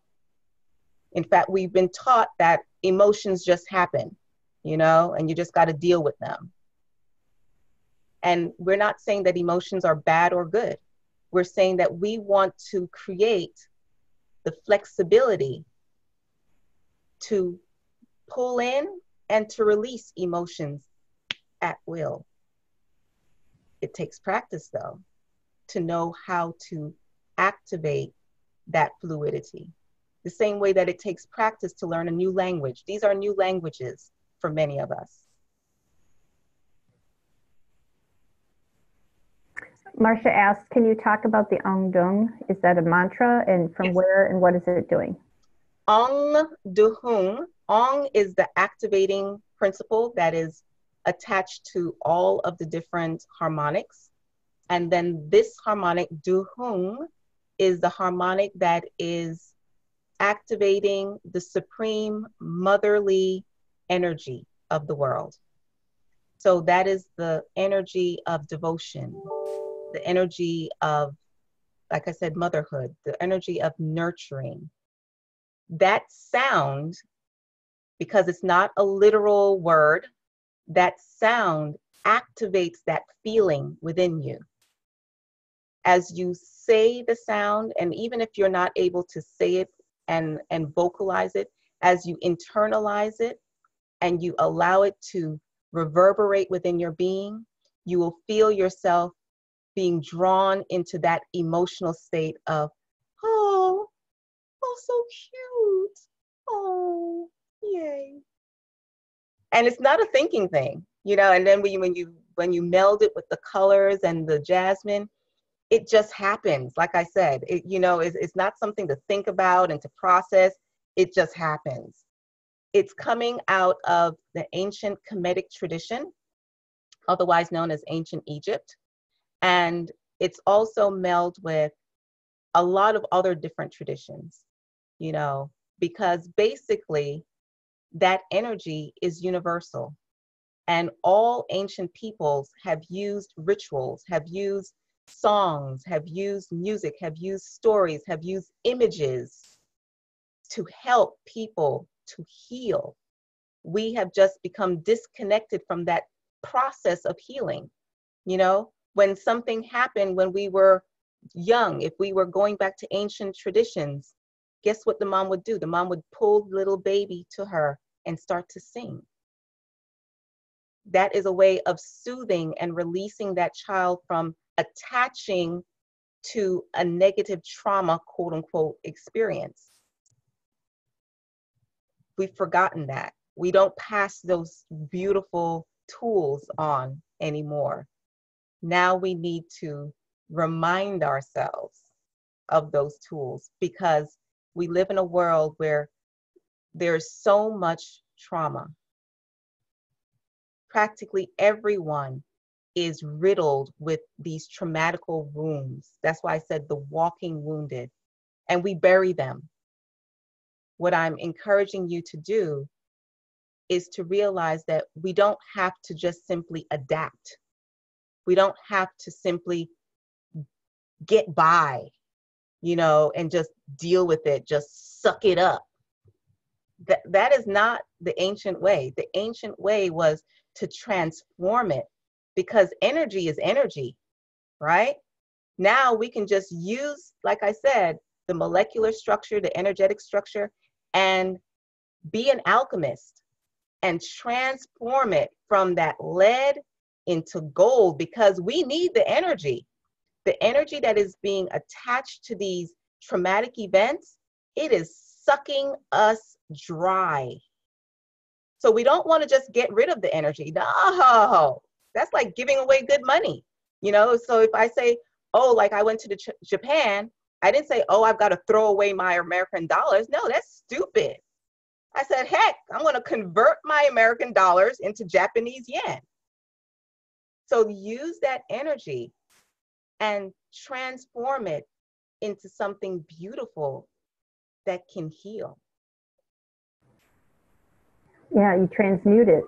In fact, we've been taught that emotions just happen, you know, and you just got to deal with them. And we're not saying that emotions are bad or good. We're saying that we want to create the flexibility to pull in and to release emotions at will. It takes practice, though, to know how to activate that fluidity. The same way that it takes practice to learn a new language. These are new languages for many of us. Marcia asks, can you talk about the Ong Dung? Is that a mantra, and from where and what is it doing? Ong Duhung. Ong is the activating principle that is attached to all of the different harmonics. And then this harmonic, Duhung, is the harmonic that is activating the supreme motherly energy of the world. So that is the energy of devotion, the energy of, like I said, motherhood, the energy of nurturing. That sound, because it's not a literal word, that sound activates that feeling within you. As you say the sound, and even if you're not able to say it and vocalize it, as you internalize it and you allow it to reverberate within your being, you will feel yourself being drawn into that emotional state of, oh, so cute. Oh, yay. And it's not a thinking thing, you know, and then when you meld it with the colors and the jasmine, it just happens. Like I said, it's not something to think about and to process. It just happens. It's coming out of the ancient Kemetic tradition, otherwise known as ancient Egypt. And it's also melded with a lot of other different traditions, you know, because basically that energy is universal. And all ancient peoples have used rituals, have used songs, have used music, have used stories, have used images to help people to heal. We have just become disconnected from that process of healing. You know, when something happened when we were young, if we were going back to ancient traditions, guess what the mom would do? The mom would pull the little baby to her and start to sing. That is a way of soothing and releasing that child from attaching to a negative trauma, quote unquote, experience. We've forgotten that. We don't pass those beautiful tools on anymore. Now we need to remind ourselves of those tools, because we live in a world where there's so much trauma. Practically everyone is riddled with these traumatical wounds. That's why I said the walking wounded, and we bury them. What I'm encouraging you to do is to realize that we don't have to just simply adapt. We don't have to simply get by, you know, and just deal with it, just suck it up. That is not the ancient way. The ancient way was to transform it, because energy is energy, right? Now we can just use, like I said, the molecular structure, the energetic structure, and be an alchemist and transform it from that lead into gold, because we need the energy. The energy that is being attached to these traumatic events, it is sucking us dry. So we don't want to just get rid of the energy. No, that's like giving away good money. You know, so if I say, oh, like I went to Japan, I didn't say, oh, I've got to throw away my American dollars. No, that's stupid. I said, heck, I'm going to convert my American dollars into Japanese yen. So use that energy and transform it into something beautiful that can heal. Yeah, you transmute it.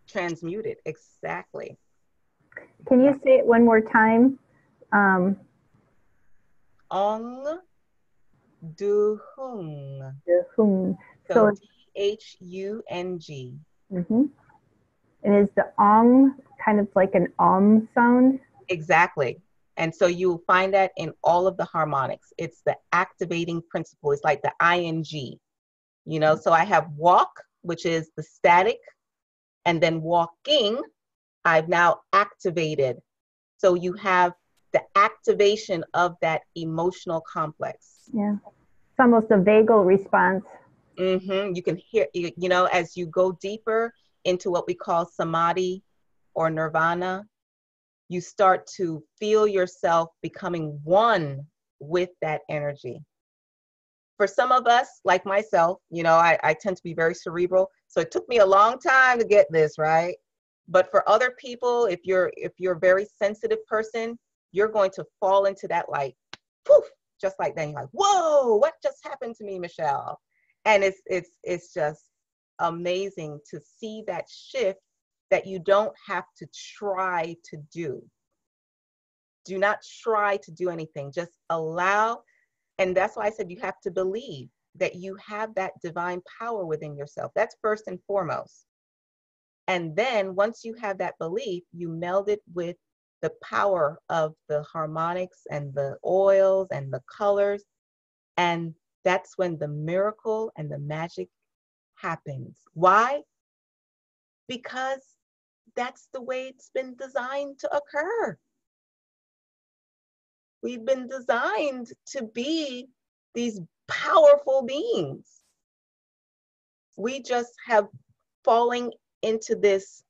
Transmute it, exactly. Can you say it one more time? Ong Du Hung. Hung. So Dhung. Mm-hmm. And is the ong kind of like an sound? Exactly. And so you'll find that in all of the harmonics. It's the activating principle. It's like the ing, you know. So I have walk, which is the static, and then walking, I've now activated. So you have the activation of that emotional complex. Yeah. It's almost a vagal response. Mm-hmm. You can hear, you know, as you go deeper into what we call samadhi or nirvana, you start to feel yourself becoming one with that energy. For some of us, like myself, you know, I tend to be very cerebral. So it took me a long time to get this, right? But for other people, if you're a very sensitive person, you're going to fall into that like, poof, just like that. You're like, whoa, what just happened to me, Michelle? And it's just amazing to see that shift that you don't have to try to do. Do not try to do anything. Just allow. And that's why I said you have to believe that you have that divine power within yourself. That's first and foremost. And then once you have that belief, you meld it with the power of the harmonics and the oils and the colors. And that's when the miracle and the magic happens. Why? Because that's the way it's been designed to occur. We've been designed to be these powerful beings. We just have fallen into this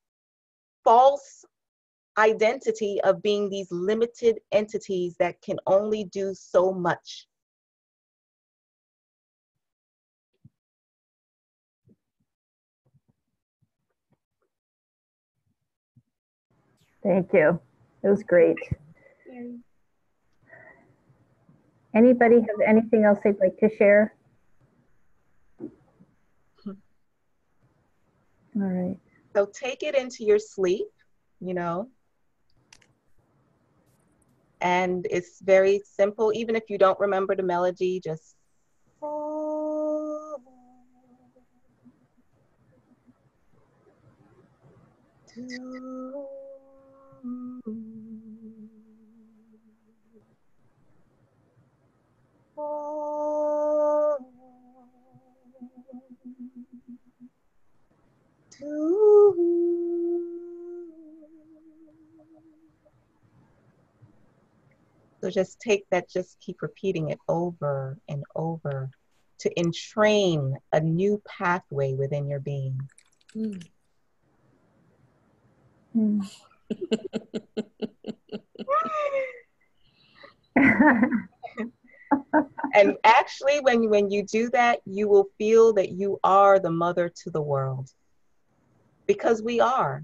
false identity of being these limited entities that can only do so much. Thank you. It was great. Anybody have anything else they'd like to share? All right. So take it into your sleep, you know, and it's very simple. Even if you don't remember the melody, just So just take that, just keep repeating it over and over to entrain a new pathway within your being. Mm. And actually, when you do that, you will feel that you are the mother to the world. Because we are.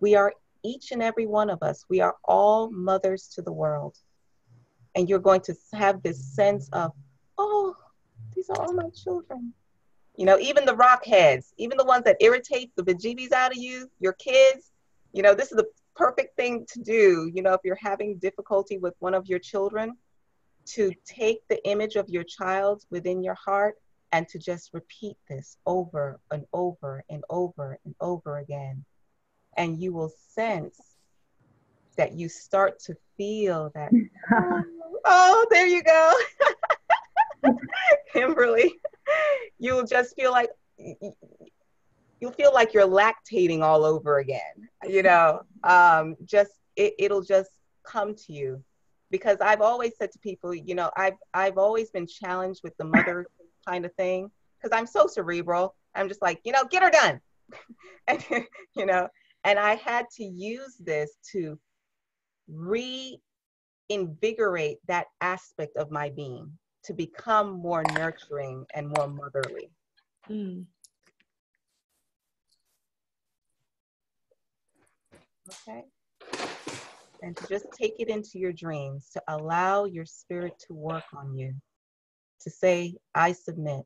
We are, each and every one of us. We are all mothers to the world. And you're going to have this sense of, oh, these are all my children. You know, even the rock heads, even the ones that irritate the bejeebies out of you, your kids, you know, this is the perfect thing to do. You know, if you're having difficulty with one of your children, to take the image of your child within your heart and to just repeat this over and over and over and over again. And you will sense that you start to feel that, oh, there you go. Kimberly, you will just feel like, you'll feel like you're lactating all over again, you know, it'll just come to you. Because I've always said to people, you know, I've always been challenged with the mother kind of thing, because I'm so cerebral. I'm just like, you know, get her done. And, you know, and I had to use this to invigorate that aspect of my being to become more nurturing and more motherly. Mm. Okay. And to just take it into your dreams, to allow your spirit to work on you, to say, I submit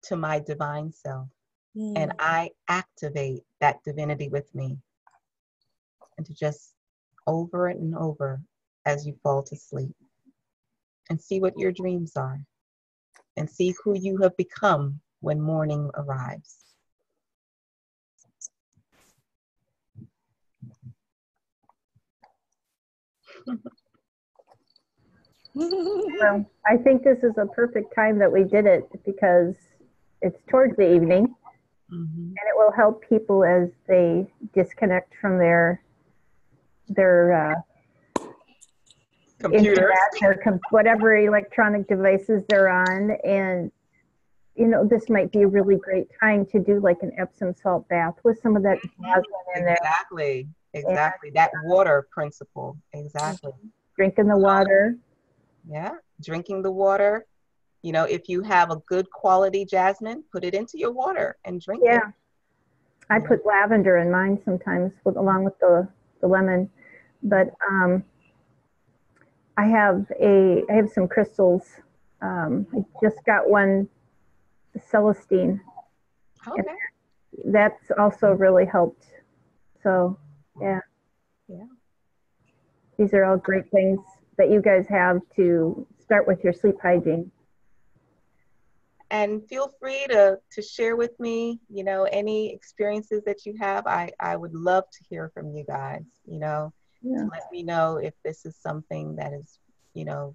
to my divine self, and I activate that divinity with me. And to just over it and over as you fall to sleep. And see what your dreams are. And see who you have become when morning arrives. Well, I think this is a perfect time that we did it because it's towards the evening, and it will help people as they disconnect from their computers, internet or whatever electronic devices they're on. And you know, this might be a really great time to do like an Epsom salt bath with some of that jasmine in there. Exactly. And that water principle. Exactly. Drinking the water. Yeah. Drinking the water. You know, if you have a good quality jasmine, put it into your water and drink it. I put lavender in mine sometimes along with the lemon. But I have some crystals. I just got one, Celestine. Okay. That's also really helped. So, yeah. These are all great things that you guys have to start with your sleep hygiene. And feel free to share with me, you know, any experiences that you have. I would love to hear from you guys, you know, to let me know if this is something that is, you know,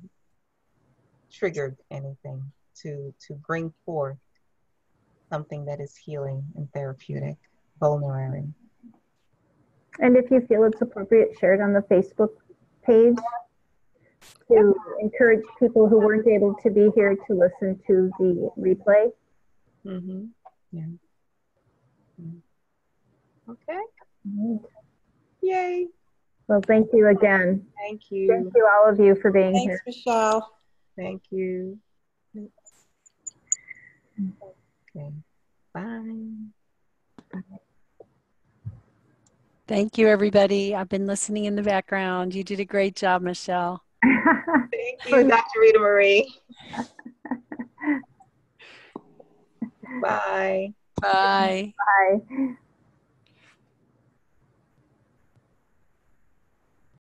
triggered anything to bring forth something that is healing and therapeutic, vulnerary. And if you feel it's appropriate, share it on the Facebook page to encourage people who weren't able to be here to listen to the replay. Yeah. Okay. Yay. Well, thank you again. Thank you. Thank you, all of you, for being here. Thanks, Michelle. Thank you. Okay. Bye. Thank you, everybody. I've been listening in the background. You did a great job, Michelle. Thank you, Dr. Rita Marie. Bye. Bye. Bye.